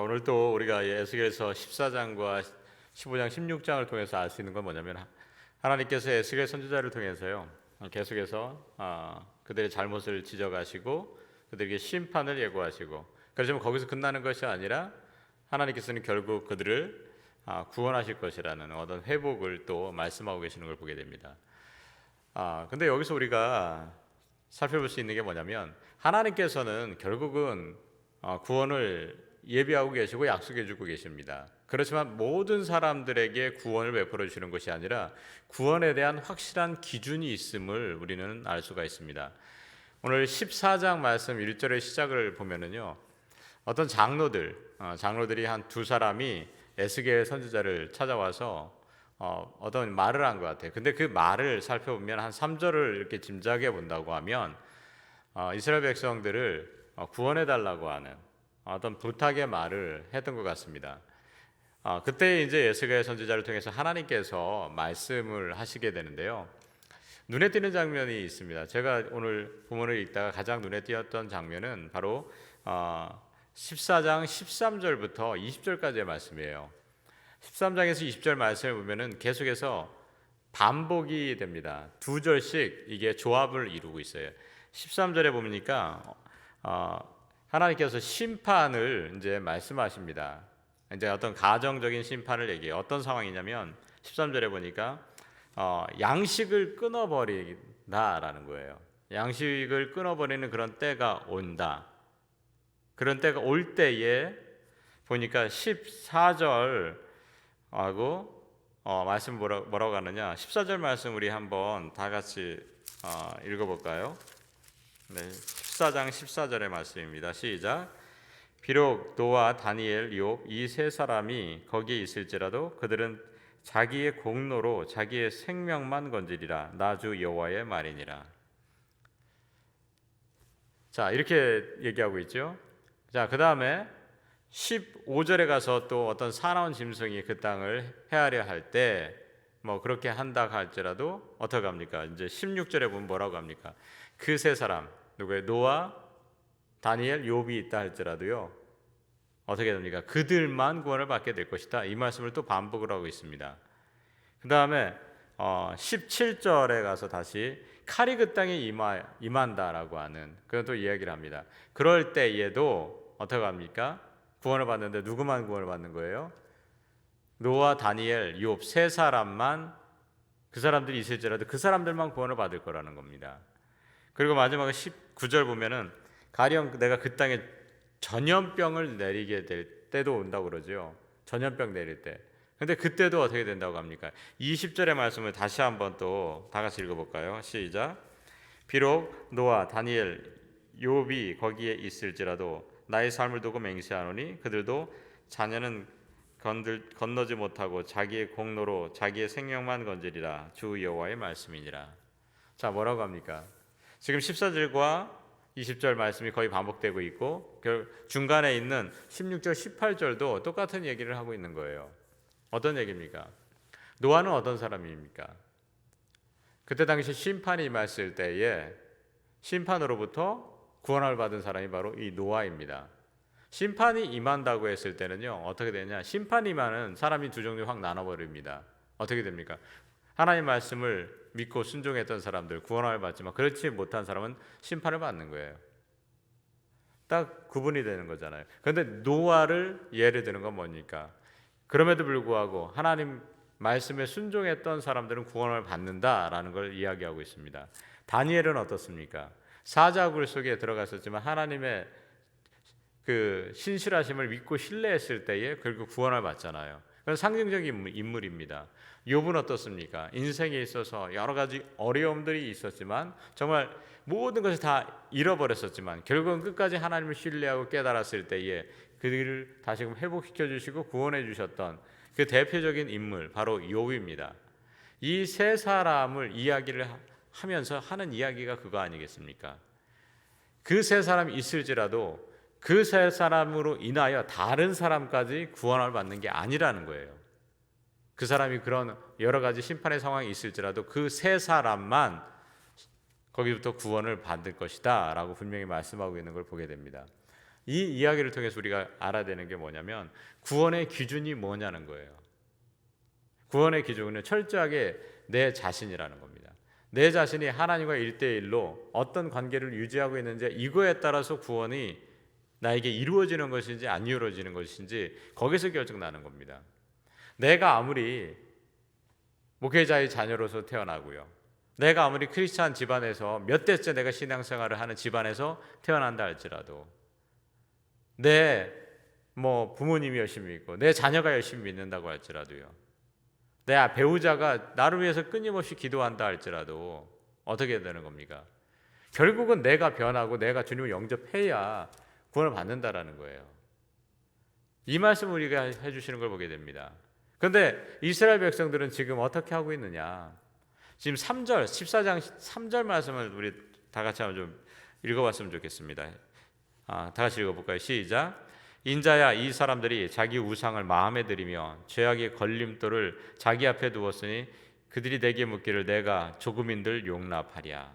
오늘 또 우리가 에스겔서 14장과 15장, 16장을 통해서 알 수 있는 건 뭐냐면 하나님께서 에스겔 선지자를 통해서요 계속해서 그들의 잘못을 지적하시고 그들에게 심판을 예고하시고, 그렇지만 거기서 끝나는 것이 아니라 하나님께서는 결국 그들을 구원하실 것이라는 어떤 회복을 또 말씀하고 계시는 걸 보게 됩니다. 근데 여기서 우리가 살펴볼 수 있는 게 뭐냐면 하나님께서는 결국은 구원을 예비하고 계시고 약속해 주고 계십니다. 그렇지만 모든 사람들에게 구원을 베풀어 주시는 것이 아니라 구원에 대한 확실한 기준이 있음을 우리는 알 수가 있습니다. 오늘 14장 말씀 1절의 시작을 보면은요, 어떤 장로들이 한 두 사람이 에스겔 선지자를 찾아와서 어떤 말을 한 것 같아요. 근데 그 말을 살펴보면 한 3절을 이렇게 짐작해 본다고 하면 이스라엘 백성들을 구원해 달라고 하는 어떤 부탁의 말을 했던 것 같습니다. 그때 이제 에스겔 선지자를 통해서 하나님께서 말씀을 하시게 되는데요. 눈에 띄는 장면이 있습니다. 제가 오늘 본문을 읽다가 가장 눈에 띄었던 장면은 바로 14장 13절부터 20절까지의 말씀이에요. 13장에서 20절 말씀을 보면은 계속해서 반복이 됩니다. 두 절씩 이게 조합을 이루고 있어요. 13절에 보니까 하나님께서 심판을 이제 말씀하십니다. 이제 어떤 가정적인 심판을 얘기해요. 어떤 상황이냐면 13절에 보니까 양식을 끊어버린다라는 거예요. 양식을 끊어버리는 그런 때가 온다. 그런 때가 올 때에 보니까 14절하고 말씀 뭐라고 하느냐, 14절 말씀 우리 한번 다 같이 읽어볼까요? 네, 14장 14절의 말씀입니다. 시작. 비록 노아, 다니엘, 욥 이 세 사람이 거기에 있을지라도 그들은 자기의 공로로 자기의 생명만 건지리라. 나 주 여호와의 말이니라. 자, 이렇게 얘기하고 있죠. 자, 그 다음에 15절에 가서 또 어떤 사나운 짐승이 그 땅을 헤아려 할 때 뭐 그렇게 한다 할지라도 어떻게 합니까? 이제 16절에 보면 뭐라고 합니까? 그 세 사람, 누구예요? 노아, 다니엘, 욥이 있다 할지라도요 어떻게 됩니까? 그들만 구원을 받게 될 것이다. 이 말씀을 또 반복을 하고 있습니다. 그 다음에 17절에 가서 다시 칼이 그 땅에 임한다라고 하는 그런 또 이야기를 합니다. 그럴 때에도 어떻게 합니까? 구원을 받는데 누구만 구원을 받는 거예요? 노아, 다니엘, 욥 세 사람만, 그 사람들이 있을지라도 그 사람들만 구원을 받을 거라는 겁니다. 그리고 마지막에 19절 보면은 가령 내가 그 땅에 전염병을 내리게 될 때도 온다고 그러죠. 전염병 내릴 때. 근데 그때도 어떻게 된다고 합니까? 20절의 말씀을 다시 한번 또 다 같이 읽어볼까요? 시작. 비록 노아, 다니엘, 욥이 거기에 있을지라도 나의 삶을 두고 맹세하노니 그들도 자녀는 건너지 못하고 자기의 공로로 자기의 생명만 건지리라. 주 여호와의 말씀이니라. 자, 뭐라고 합니까? 지금 14절과 20절 말씀이 거의 반복되고 있고 중간에 있는 16절, 18절도 똑같은 얘기를 하고 있는 거예요. 어떤 얘기입니까? 노아는 어떤 사람입니까? 그때 당시 심판이 임했을 때에 심판으로부터 구원을 받은 사람이 바로 이 노아입니다. 심판이 임한다고 했을 때는요 어떻게 되냐, 심판이 임하는 사람이 두 종류 확 나눠버립니다. 어떻게 됩니까? 하나님 말씀을 믿고 순종했던 사람들 구원을 받지만 그렇지 못한 사람은 심판을 받는 거예요. 딱 구분이 되는 거잖아요. 그런데 노아를 예를 드는 건 뭡니까? 그럼에도 불구하고 하나님 말씀에 순종했던 사람들은 구원을 받는다라는 걸 이야기하고 있습니다. 다니엘은 어떻습니까? 사자굴 속에 들어갔었지만 하나님의 그 신실하심을 믿고 신뢰했을 때에 결국 구원을 받잖아요. 그건 상징적인 인물입니다. 욥은 어떻습니까? 인생에 있어서 여러 가지 어려움들이 있었지만 정말 모든 것을 다 잃어버렸었지만 결국은 끝까지 하나님을 신뢰하고 깨달았을 때에 그들을 다시금 회복시켜 주시고 구원해 주셨던 그 대표적인 인물 바로 욥입니다. 이 세 사람을 이야기를 하면서 하는 이야기가 그거 아니겠습니까? 그 세 사람이 있을지라도 그 세 사람으로 인하여 다른 사람까지 구원을 받는 게 아니라는 거예요. 그 사람이 그런 여러 가지 심판의 상황이 있을지라도 그 세 사람만 거기부터 구원을 받을 것이다 라고 분명히 말씀하고 있는 걸 보게 됩니다. 이 이야기를 통해서 우리가 알아야 되는 게 뭐냐면 구원의 기준이 뭐냐는 거예요. 구원의 기준은 철저하게 내 자신이라는 겁니다. 내 자신이 하나님과 1대1로 어떤 관계를 유지하고 있는지 이거에 따라서 구원이 나에게 이루어지는 것인지 안 이루어지는 것인지 거기서 결정나는 겁니다. 내가 아무리 목회자의 자녀로서 태어나고요, 내가 아무리 크리스찬 집안에서 몇 대째 내가 신앙생활을 하는 집안에서 태어난다 할지라도 내 부모님이 열심히 믿고 내 자녀가 열심히 믿는다고 할지라도요, 내 배우자가 나를 위해서 끊임없이 기도한다 할지라도 어떻게 되는 겁니까? 결국은 내가 변하고 내가 주님을 영접해야 구원을 받는다라는 거예요. 이 말씀을 우리가 해주시는 걸 보게 됩니다. 그런데 이스라엘 백성들은 지금 어떻게 하고 있느냐? 지금 3절, 14장 3절 말씀을 우리 다 같이 한번 좀 읽어봤으면 좋겠습니다. 다 같이 읽어볼까요? 시작. 인자야, 이 사람들이 자기 우상을 마음에 들이며 죄악의 걸림돌을 자기 앞에 두었으니 그들이 내게 묻기를 내가 조금인들 용납하랴.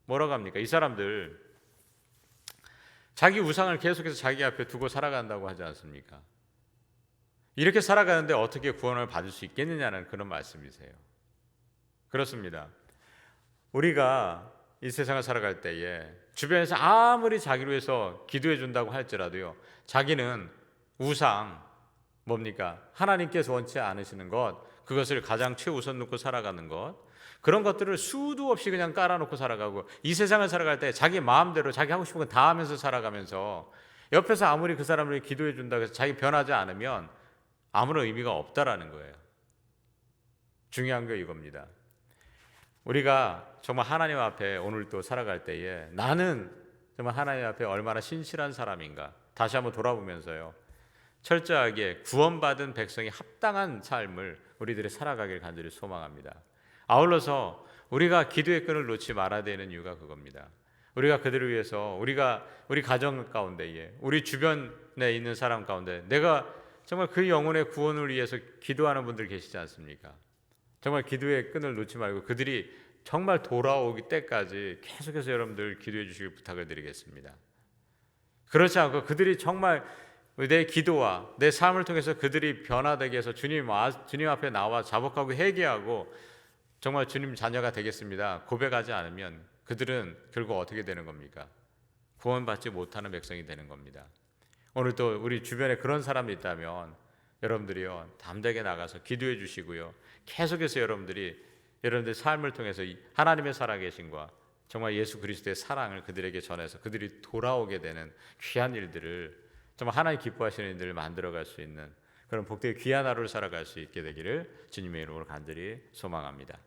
뭐라고 합니까? 이 사람들 자기 우상을 계속해서 자기 앞에 두고 살아간다고 하지 않습니까? 이렇게 살아가는데 어떻게 구원을 받을 수 있겠느냐는 그런 말씀이세요. 그렇습니다. 우리가 이 세상을 살아갈 때에 주변에서 아무리 자기를 위해서 기도해 준다고 할지라도요, 자기는 우상, 뭡니까? 하나님께서 원치 않으시는 것, 그것을 가장 최우선 놓고 살아가는 것, 그런 것들을 수도 없이 그냥 깔아놓고 살아가고, 이 세상을 살아갈 때 자기 마음대로 자기 하고 싶은 거 다 하면서 살아가면서 옆에서 아무리 그 사람을 기도해 준다고 해서 자기 변하지 않으면 아무런 의미가 없다라는 거예요. 중요한 게 이겁니다. 우리가 정말 하나님 앞에 오늘 또 살아갈 때에 나는 정말 하나님 앞에 얼마나 신실한 사람인가 다시 한번 돌아보면서요, 철저하게 구원받은 백성이 합당한 삶을 우리들이 살아가길 간절히 소망합니다. 아울러서 우리가 기도의 끈을 놓지 말아야 되는 이유가 그겁니다. 우리가 그들을 위해서 우리 가정 가운데에 우리 주변에 있는 사람 가운데 내가 정말 그 영혼의 구원을 위해서 기도하는 분들 계시지 않습니까? 정말 기도의 끈을 놓지 말고 그들이 정말 돌아오기 때까지 계속해서 여러분들 기도해 주시길 부탁을 드리겠습니다. 그렇지 않고 그들이 정말 내 기도와 내 삶을 통해서 그들이 변화되게 해서 주님 앞에 나와 자복하고 회개하고 정말 주님 자녀가 되겠습니다 고백하지 않으면 그들은 결국 어떻게 되는 겁니까? 구원받지 못하는 백성이 되는 겁니다. 오늘 또 우리 주변에 그런 사람이 있다면 여러분들이요, 담대하게 나가서 기도해 주시고요, 계속해서 여러분들 삶을 통해서 하나님의 살아계심과 정말 예수 그리스도의 사랑을 그들에게 전해서 그들이 돌아오게 되는 귀한 일들을, 정말 하나님 기뻐하시는 일들을 만들어갈 수 있는 그런 복되게 귀한 하루를 살아갈 수 있게 되기를 주님의 이름으로 간절히 소망합니다.